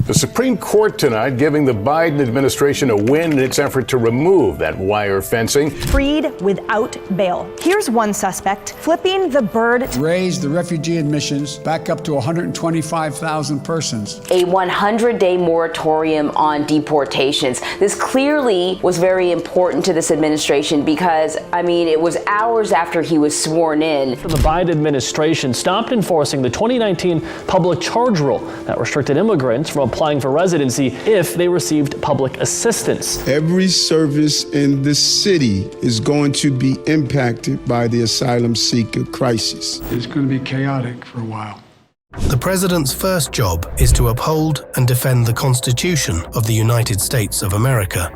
The Supreme Court tonight giving the Biden administration a win in its effort to remove that wire fencing. Freed without bail. Here's one suspect flipping the bird. Raise the refugee admissions back up to 125,000 persons. A 100-day moratorium on deportations. This clearly was very important to this administration because, it was hours after he was sworn in. The Biden administration stopped enforcing the 2019 public charge rule that restricted immigrants from applying for residency if they received public assistance. Every service in the city is going to be impacted by the asylum seeker crisis. It's going to be chaotic for a while. The president's first job is to uphold and defend the Constitution of the United States of America.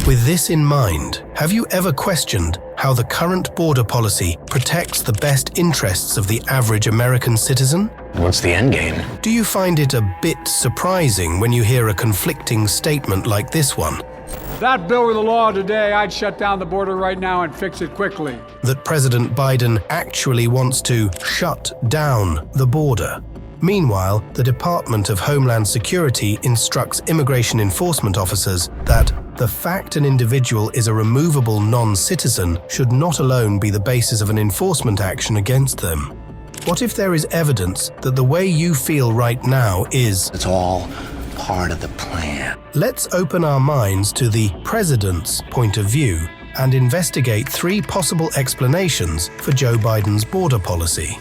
With this in mind, have you ever questioned how the current border policy protects the best interests of the average American citizen? What's the end game? Do you find it a bit surprising when you hear a conflicting statement like this one? If that bill were the law today, I'd shut down the border right now and fix it quickly. That President Biden actually wants to shut down the border. Meanwhile, the Department of Homeland Security instructs immigration enforcement officers that the fact an individual is a removable non-citizen should not alone be the basis of an enforcement action against them. What if there is evidence that the way you feel right now is... It's all part of the plan. Let's open our minds to the president's point of view and investigate 3 possible explanations for Joe Biden's border policy.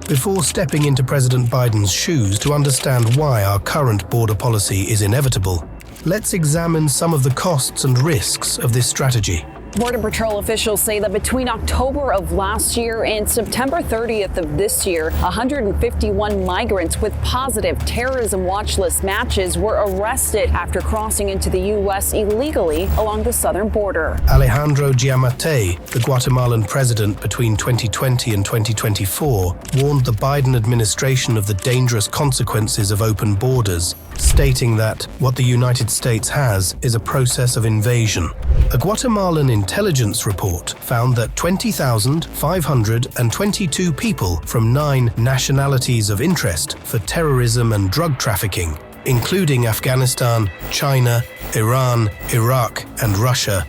Before stepping into President Biden's shoes to understand why our current border policy is inevitable, let's examine some of the costs and risks of this strategy. Border Patrol officials say that between October of last year and September 30th of this year, 151 migrants with positive terrorism watch list matches were arrested after crossing into the U.S. illegally along the southern border. Alejandro Giammattei, the Guatemalan president between 2020 and 2024, warned the Biden administration of the dangerous consequences of open borders, stating that what the United States has is a process of invasion. A Guatemalan intelligence report found that 20,522 people from 9 nationalities of interest for terrorism and drug trafficking, including Afghanistan, China, Iran, Iraq, and Russia,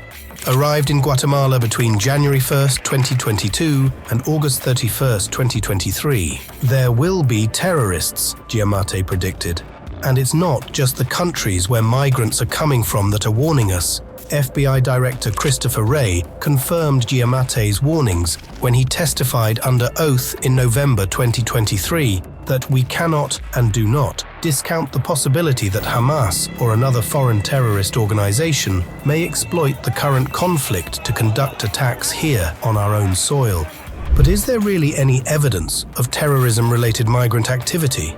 arrived in Guatemala between January 1st, 2022 and August 31st, 2023. There will be terrorists, Giammattei predicted. And it's not just the countries where migrants are coming from that are warning us. FBI Director Christopher Wray confirmed Giammattei's warnings when he testified under oath in November 2023 that we cannot and do not discount the possibility that Hamas or another foreign terrorist organization may exploit the current conflict to conduct attacks here on our own soil. But is there really any evidence of terrorism-related migrant activity?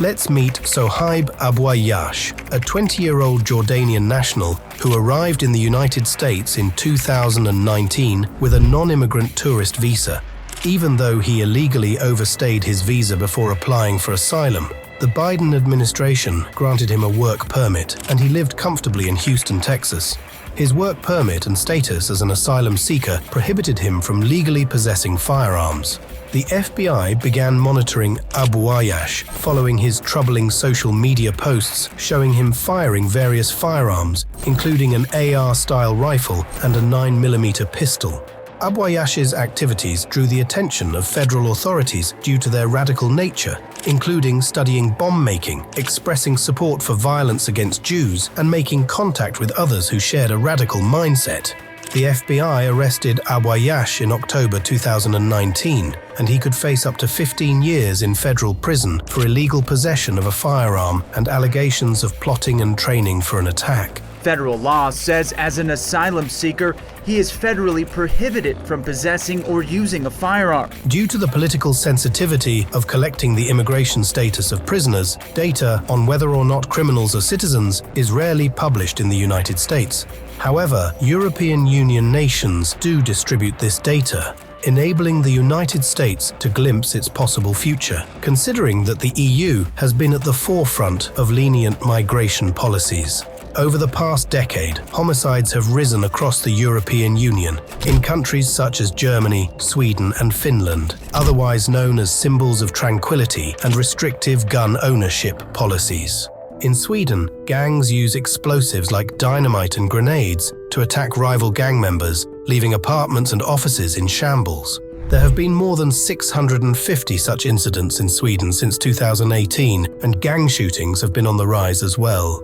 Let's meet Sohaib Abouayash, a 20-year-old Jordanian national who arrived in the United States in 2019 with a non-immigrant tourist visa. Even though he illegally overstayed his visa before applying for asylum, the Biden administration granted him a work permit and he lived comfortably in Houston, Texas. His work permit and status as an asylum seeker prohibited him from legally possessing firearms. The FBI began monitoring Abouayash following his troubling social media posts showing him firing various firearms, including an AR-style rifle and a 9mm pistol. Abouayash's activities drew the attention of federal authorities due to their radical nature, including studying bomb-making, expressing support for violence against Jews, and making contact with others who shared a radical mindset. The FBI arrested Abouayash in October 2019, and he could face up to 15 years in federal prison for illegal possession of a firearm and allegations of plotting and training for an attack. Federal law says as an asylum seeker, he is federally prohibited from possessing or using a firearm. Due to the political sensitivity of collecting the immigration status of prisoners, data on whether or not criminals are citizens is rarely published in the United States. However, European Union nations do distribute this data. enabling the United States to glimpse its possible future, considering that the EU has been at the forefront of lenient migration policies. Over the past decade, homicides have risen across the European Union, in countries such as Germany, Sweden, and Finland, otherwise known as symbols of tranquility and restrictive gun ownership policies. In Sweden, gangs use explosives like dynamite and grenades to attack rival gang members, leaving apartments and offices in shambles. There have been more than 650 such incidents in Sweden since 2018, and gang shootings have been on the rise as well.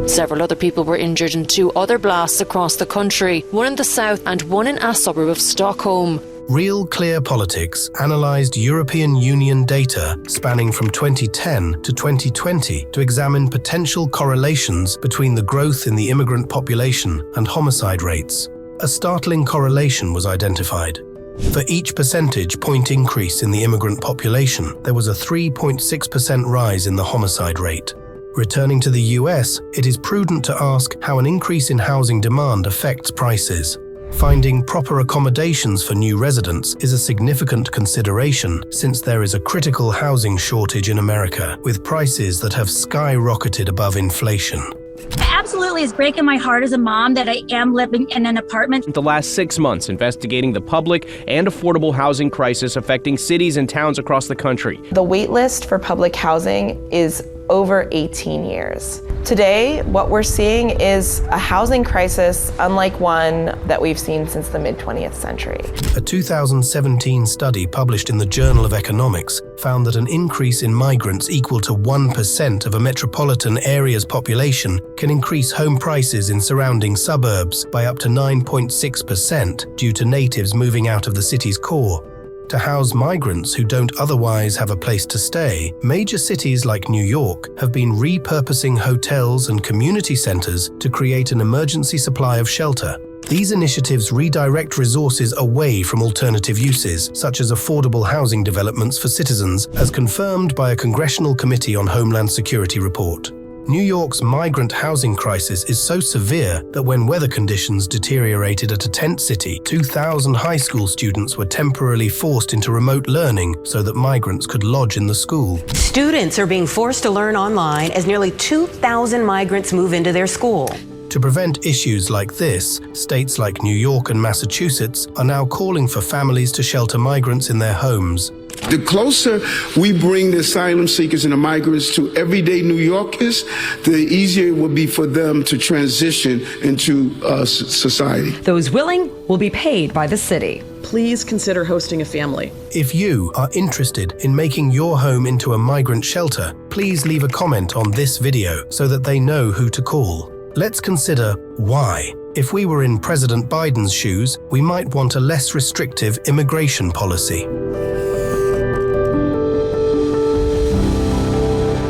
Several other people were injured in 2 other blasts across the country, one in the south and one in a suburb of Stockholm. Real Clear Politics analysed European Union data spanning from 2010 to 2020 to examine potential correlations between the growth in the immigrant population and homicide rates. A startling correlation was identified. For each percentage point increase in the immigrant population, there was a 3.6% rise in the homicide rate. Returning to the US, it is prudent to ask how an increase in housing demand affects prices. Finding proper accommodations for new residents is a significant consideration since there is a critical housing shortage in America, with prices that have skyrocketed above inflation. Absolutely, it's breaking my heart as a mom that I am living in an apartment. The last 6 months investigating the public and affordable housing crisis affecting cities and towns across the country. The wait list for public housing is over 18 years. Today, what we're seeing is a housing crisis unlike one that we've seen since the mid-20th century. A 2017 study published in the Journal of Economics found that an increase in migrants equal to 1% of a metropolitan area's population can increase home prices in surrounding suburbs by up to 9.6% due to natives moving out of the city's core. To house migrants who don't otherwise have a place to stay, major cities like New York have been repurposing hotels and community centers to create an emergency supply of shelter. These initiatives redirect resources away from alternative uses, such as affordable housing developments for citizens, as confirmed by a Congressional Committee on Homeland Security report. New York's migrant housing crisis is so severe that when weather conditions deteriorated at a tent city, 2,000 high school students were temporarily forced into remote learning so that migrants could lodge in the school. Students are being forced to learn online as nearly 2,000 migrants move into their school. To prevent issues like this, states like New York and Massachusetts are now calling for families to shelter migrants in their homes. The closer we bring the asylum seekers and the migrants to everyday New Yorkers, the easier it will be for them to transition into society. Those willing will be paid by the city. Please consider hosting a family. If you are interested in making your home into a migrant shelter, please leave a comment on this video so that they know who to call. Let's consider why. If we were in President Biden's shoes, we might want a less restrictive immigration policy.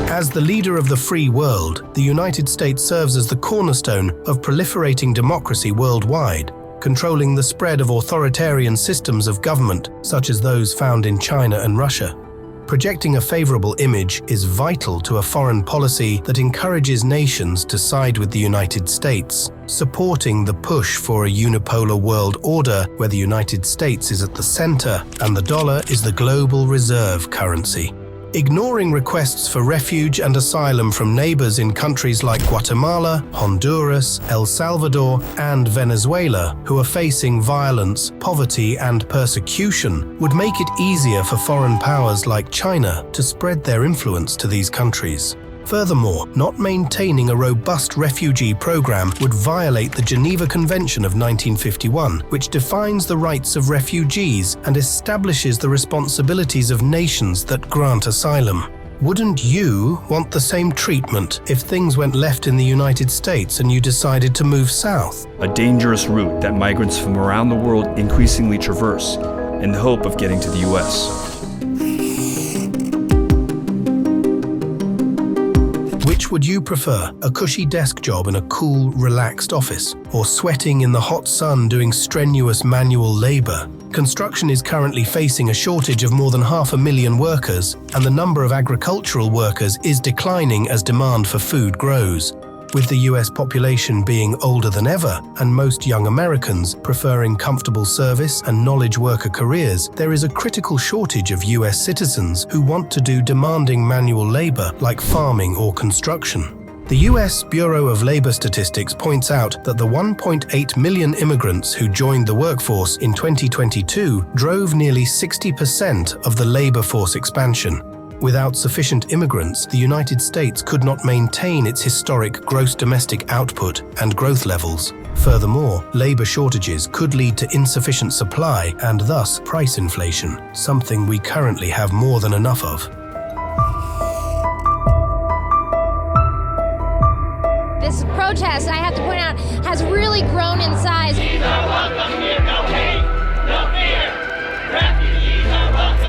As the leader of the free world, the United States serves as the cornerstone of proliferating democracy worldwide, controlling the spread of authoritarian systems of government, such as those found in China and Russia. Projecting a favorable image is vital to a foreign policy that encourages nations to side with the United States, supporting the push for a unipolar world order where the United States is at the center and the dollar is the global reserve currency. Ignoring requests for refuge and asylum from neighbors in countries like Guatemala, Honduras, El Salvador, and Venezuela, who are facing violence, poverty, and persecution, would make it easier for foreign powers like China to spread their influence to these countries. Furthermore, not maintaining a robust refugee program would violate the Geneva Convention of 1951, which defines the rights of refugees and establishes the responsibilities of nations that grant asylum. Wouldn't you want the same treatment if things went left in the United States and you decided to move south? A dangerous route that migrants from around the world increasingly traverse in the hope of getting to the U.S. Which would you prefer, a cushy desk job in a cool, relaxed office, or sweating in the hot sun doing strenuous manual labor? Construction is currently facing a shortage of more than 500,000 workers, and the number of agricultural workers is declining as demand for food grows. With the US population being older than ever, and most young Americans preferring comfortable service and knowledge worker careers, there is a critical shortage of US citizens who want to do demanding manual labor like farming or construction. The US Bureau of Labor Statistics points out that the 1.8 million immigrants who joined the workforce in 2022 drove nearly 60% of the labor force expansion. Without sufficient immigrants, the United States could not maintain its historic gross domestic output and growth levels. Furthermore, labor shortages could lead to insufficient supply and thus price inflation, something we currently have more than enough of. This protest, I have to point out, has really grown in size.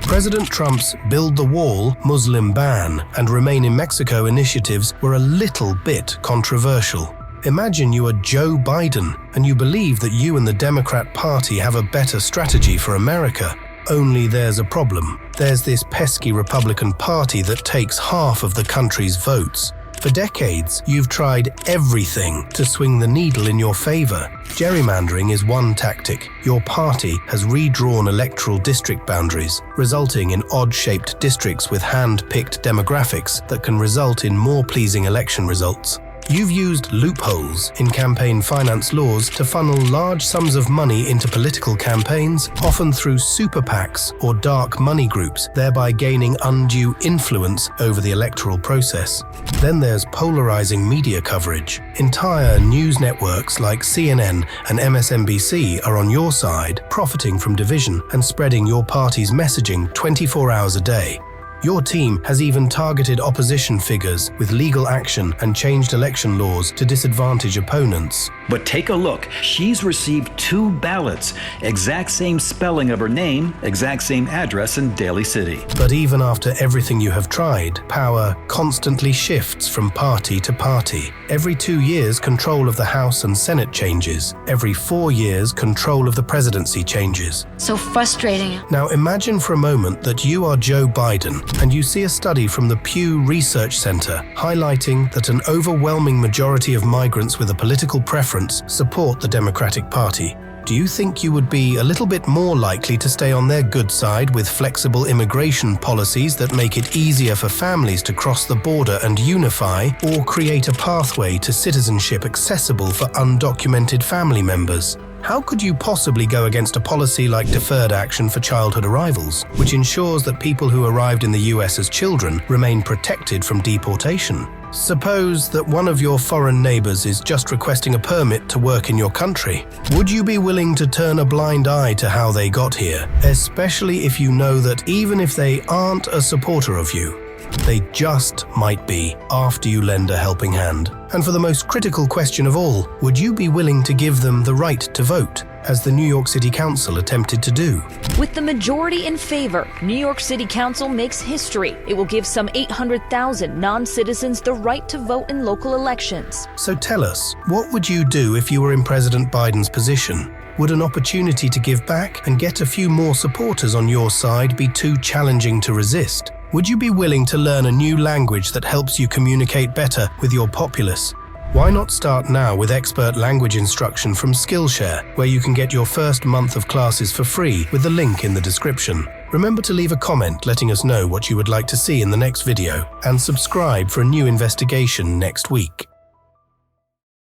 President Trump's Build the Wall, Muslim ban, and Remain in Mexico initiatives were a little bit controversial. Imagine you are Joe Biden and you believe that you and the Democrat Party have a better strategy for America. Only there's a problem. There's this pesky Republican Party that takes half of the country's votes. For decades, you've tried everything to swing the needle in your favor. Gerrymandering is one tactic. Your party has redrawn electoral district boundaries, resulting in odd-shaped districts with hand-picked demographics that can result in more pleasing election results. You've used loopholes in campaign finance laws to funnel large sums of money into political campaigns, often through super PACs or dark money groups, thereby gaining undue influence over the electoral process. Then there's polarizing media coverage. Entire news networks like CNN and MSNBC are on your side, profiting from division and spreading your party's messaging 24 hours a day. Your team has even targeted opposition figures with legal action and changed election laws to disadvantage opponents. But take a look. She's received 2 ballots, exact same spelling of her name, exact same address in Daly City. But even after everything you have tried, power constantly shifts from party to party. Every 2 years, control of the House and Senate changes. Every 4 years, control of the presidency changes. So frustrating. Now imagine for a moment that you are Joe Biden and you see a study from the Pew Research Center highlighting that an overwhelming majority of migrants with a political preference support the Democratic Party. Do you think you would be a little bit more likely to stay on their good side with flexible immigration policies that make it easier for families to cross the border and unify, or create a pathway to citizenship accessible for undocumented family members? How could you possibly go against a policy like deferred action for childhood arrivals, which ensures that people who arrived in the US as children remain protected from deportation? Suppose that one of your foreign neighbors is just requesting a permit to work in your country. Would you be willing to turn a blind eye to how they got here, especially if you know that even if they aren't a supporter of you, they just might be after you lend a helping hand? And for the most critical question of all, would you be willing to give them the right to vote, as the New York City Council attempted to do? With the majority in favor, New York City Council makes history. It will give some 800,000 non-citizens the right to vote in local elections. So tell us, what would you do if you were in President Biden's position? Would an opportunity to give back and get a few more supporters on your side be too challenging to resist? Would you be willing to learn a new language that helps you communicate better with your populace? Why not start now with expert language instruction from Skillshare, where you can get your first month of classes for free with the link in the description. Remember to leave a comment letting us know what you would like to see in the next video, and subscribe for a new investigation next week.